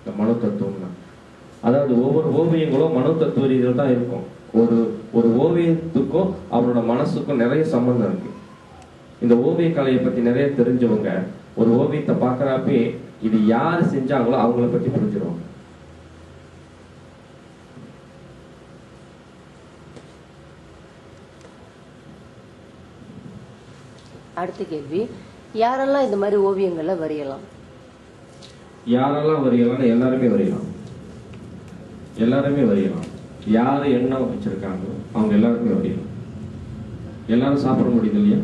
இந்த மனோ தத்துவம்னா. அதாவது ஒவ்வொரு ஓவியங்களும் மனோ தத்துவ ரீதியில் தான் இருக்கும். ஒரு ஒரு ஓவியத்துக்கும் அவரோட மனசுக்கும் நிறைய சம்பந்தம் இருக்கு. இந்த ஓவிய கலையை பத்தி நிறைய தெரிஞ்சவங்க ஒரு ஓவியத்தை பார்க்கறப்பே இது யாரு செஞ்சாங்களோ அவங்கள பத்தி புரிஞ்சிருவாங்க. அடுத்த கேள்வி, யாரெல்லாம் இந்த மாதிரி ஓவியங்களை வரையலாம்? யாரெல்லாம் வரையலாம்? எல்லாருமே வரையலாம். எல்லாருமே வரையலாம். யாரு என்ன வச்சிருக்காங்க அவங்க எல்லாருமே வரையலாம். எல்லாரும் சாப்பிட முடியுது இல்லையா?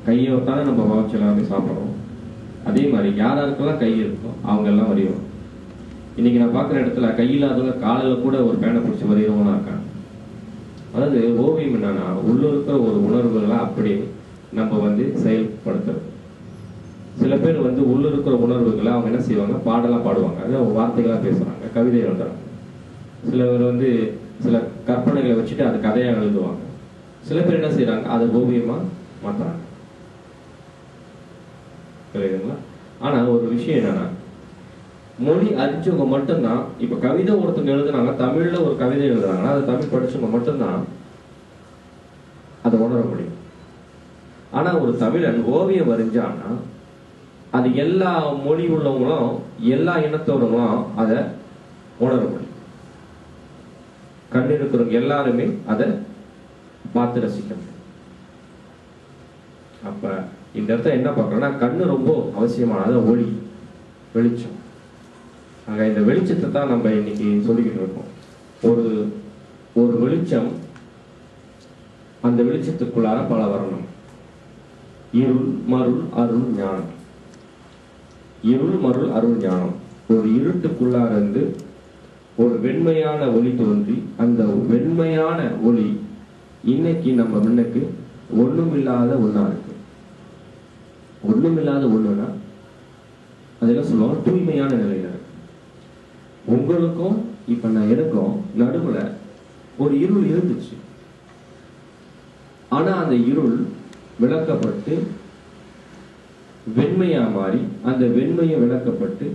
கையை தானே நம்ம வச்சு எல்லாருமே சாப்பிட்றோம். அதே மாதிரி யாராருக்கெல்லாம் கை இருக்கும் அவங்க எல்லாம் வரையணும். இன்னைக்கு நான் பார்க்குற இடத்துல கையில்லாதவங்க காலையில் கூட ஒரு பேனை பிடிச்சி வரையறவனா இருக்காங்க. அதாவது ஓவியம் என்னன்னா உள்ள இருக்கிற ஒரு உணர்வுகளை அப்படி நம்ம செயல்படுத்துறது. சில பேர் உள்ள இருக்கிற உணர்வுகளை அவங்க என்ன செய்வாங்க, பாடலாம் பாடுவாங்க, அதாவது வார்த்தைகளா பேசுறாங்க, கவிதை எழுதுறாங்க. சில பேர் சில கற்பனைகளை வச்சுட்டு அது கதையா எழுதுவாங்க. சில பேர் என்ன செய்யறாங்க, அதை ஓவியமா மாத்துறாங்க. புரியுதுங்களா? ஆனா ஒரு விஷயம் என்னன்னா, மொழி அறிஞ்சவங்க மட்டும்தான், இப்ப கவிதை ஒருத்தவங்க எழுதுனாங்க, தமிழ்ல ஒரு கவிதை எழுதுறாங்கன்னா அது தமிழ் படிச்சவங்க மட்டும்தான் அதை உணர முடியும். ஆனா ஒரு தமிழன் ஓவியம் வரைஞ்சான்னா அது எல்லா மொழி உள்ளவங்களும் எல்லா இனத்தோடவும் அதை உணர முடியும். கண் இருக்கிறவங்க எல்லாருமே அதை பார்த்து ரசிக்க முடியும். அப்ப இந்த இடத்துல என்ன பார்க்கறோம்னா, கண்ணு ரொம்ப அவசியமானது, ஒளி, வெளிச்சம். ஆக இந்த வெளிச்சத்தை தான் நம்ம இன்னைக்கு சொல்லிக்கிட்டு இருக்கோம். ஒரு ஒரு வெளிச்சம், அந்த வெளிச்சத்துக்குள்ளார பல வரணும். இருள், மருள், அருள், ஞானம். இருள், மருள், அருள், ஞானம். ஒரு இருட்டுக்குள்ளார இருந்து ஒரு வெண்மையான ஒளி தோன்றி, அந்த வெண்மையான ஒளி இன்னைக்கு நம்ம முன்னுக்கு ஒண்ணுமில்லாத ஒண்ணா இருக்கு. ஒண்ணுமில்லாத ஒண்ணுன்னா அதெல்லாம் சொல்லுவாங்க, தூய்மையான நிலையில இருக்கு. உங்களுக்கும் இப்ப நான் எனக்கும் நடுவுல ஒரு இருள் இருந்துச்சு. ஆனா அந்த இருள் விளக்கப்பட்டு வெண்மையா மாறி, அந்த வெண்மையை விளக்கப்பட்டு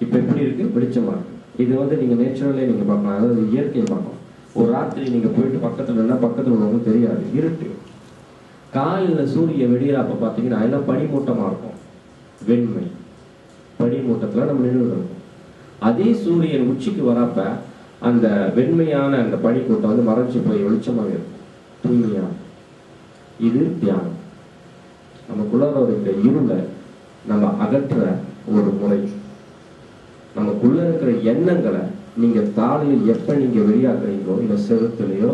இப்ப எப்படி இருக்கு, வெளிச்சமா இருக்கு. இது நீங்க நேச்சுரலே நீங்க பார்க்கலாம், அதாவது இயற்கையை பார்க்கலாம். ஒரு ராத்திரி நீங்க போயிட்டு பக்கத்துல உள்ளவங்களுக்கு தெரியாது, இருட்டு. காலையில சூரிய வெளியிறப்ப பாத்தீங்கன்னா எல்லாம் பனிமூட்டமா இருக்கும், வெண்மை பனிமூட்டத்துல நம்ம நின்று இருக்கும். அதே சூரியன் உச்சிக்கு வரப்ப அந்த வெண்மையான அந்த பனிக்கூட்டம் மறைஞ்சு போய் வெளிச்சமாக இருக்கும், தூய்மையா. இது தியானம். நமக்குள்ள இருக்கிற இருளை நம்ம அகற்ற ஒரு முறை. நமக்குள்ள இருக்கிற எண்ணங்களை நீங்க தாளில் எப்ப நீங்க வெளியாக்குறீங்களோ, இல்ல செவத்துலையோ,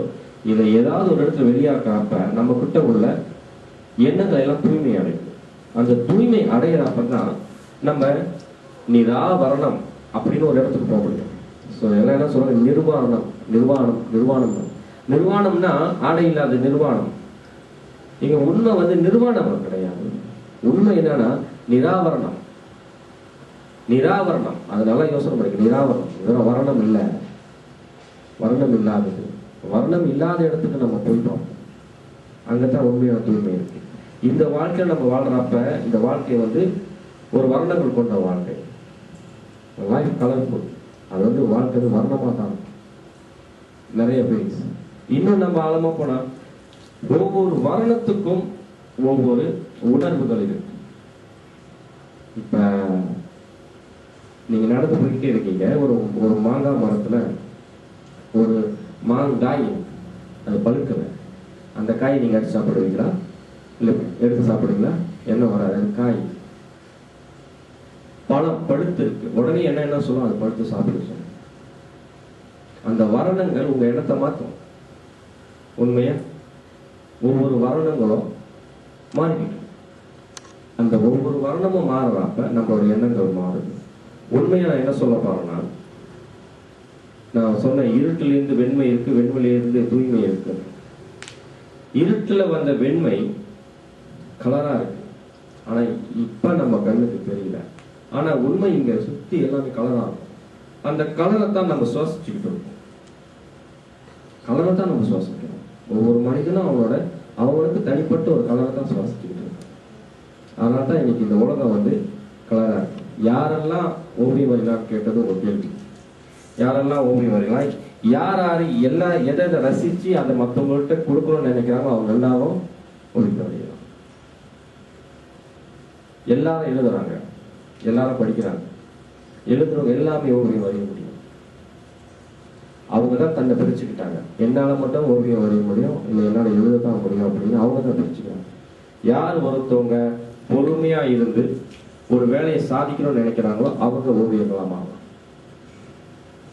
இல்ல ஏதாவது ஒரு இடத்துல வெளியாக்குறப்ப நம்ம கிட்ட உள்ள எண்ணங்களை எல்லாம் தூய்மை அடையும். அந்த தூய்மை அடையிறப்பதான் நம்ம நிராவரணம் அப்படின்னு ஒரு இடத்துக்கு போக முடியும். ஸோ எல்லாம் என்ன சொல்றாங்க, நிர்வாணம். நிர்வாணம் நிர்வாணம் நிர்வாணம்னா ஆடை இல்லாத நிர்வாணம். இங்க உண்மை நிர்வாணம் கிடையாது. உண்மை என்னன்னா நிராவரணம். நிராவரணம், அதனால யோசனை பண்ணிக்க. நிராவரணம், வர்ணம் இல்லை, வர்ணம் இல்லாதது. வர்ணம் இல்லாத இடத்துக்கு நம்ம போயிட்டோம், அங்கதான் உண்மையான தூய்மை இருக்கு. இந்த வாழ்க்கை நம்ம வாழ்றப்ப இந்த வாழ்க்கை ஒரு வர்ணங்கள் கொண்ட வாழ்க்கை, லைஃப் கலர்ஃபுல். அது வாழ்க்கை வர்ணமா தான் நிறைய பேர். இன்னும் நம்ம ஆழமா போனா ஒவ்வொரு வர்ணத்துக்கும் ஒவ்வொரு உணர்வுகள் இருக்கு. இப்ப நீங்க நடந்து போய்கிட்டே இருக்கீங்க, ஒரு மாங்காய் மரத்துல ஒரு மாங்காய் அது பழுக்குது. அந்த காயை நீங்க எடுத்து சாப்பிடுவீங்களா? இல்ல எடுத்து சாப்பிடுவீங்களா? என்ன வராது, அது காய். பழம் பழுத்து இருக்கு, உடனே என்ன சொல்லும், அது பழுத்து சாப்பிடுச்சு. அந்த வர்ணங்கள் உங்க எண்ணத்தை மாற்றும். உண்மையா ஒவ்வொரு வர்ணங்களும் மாறிக்கிட்டு, அந்த ஒவ்வொரு வர்ணமும் மாறுறப்ப நம்மளோட எண்ணங்கள் மாறுது. உண்மையா நான் என்ன சொல்ல போறேன்னா, நான் சொன்ன இருட்டிலிருந்து வெண்மை இருக்கு, வெண்மையிலிருந்து தூய்மை இருக்கு. இருட்டுல வந்த வெண்மை கலரா இருக்கு, ஆனா இப்ப நம்ம கண்ணுக்கு தெரியல. ஆனா உண்மை இங்க சுத்தி எல்லாமே கலரா இருக்கும். அந்த கலரை தான் நம்ம சுவாசிச்சுக்கிட்டு இருக்கோம். கலரை தான் நம்ம சுவாசிக்கிறோம். ஒவ்வொரு மனிதனும் அவங்களுக்கு தனிப்பட்ட ஒரு கலரை தான் சுவாசிச்சுக்கிட்டு இருக்கோம். அதனால தான் இன்னைக்கு இந்த உலகம் கலரா இருக்கு. யாரெல்லாம் ஓவியம் வரையலாம் கேட்டது ஒரு கேள்வி. யாரெல்லாம் ஓவியம் வரையலாம், யார் யார் எதை ரசிச்சு அதை மற்றவங்கள்ட்ட கொடுக்கணும்னு நினைக்கிறாங்களோ அவங்க எல்லாரும் ஓவியம் வரையலாம். எல்லாரும் எழுதுறாங்க, எல்லாரும் படிக்கிறாங்க, எழுதுறவங்க எல்லாமே ஓவியம் வரைய முடியும். அவங்க தான் தன்னை பிரிச்சுக்கிட்டாங்க. என்னால மட்டும் ஓவியம் வரைய முடியும், இல்லை என்னால் எழுதத்தான் முடியும் அப்படின்னு அவங்க தான் பிரிச்சுக்கிறாங்க. யார் ஒருத்தவங்க பொறுமையா இருந்து ஒரு வேலையை சாதிக்கணும்னு நினைக்கிறாங்களோ அவங்க ஓவியர்களாக மாறும்.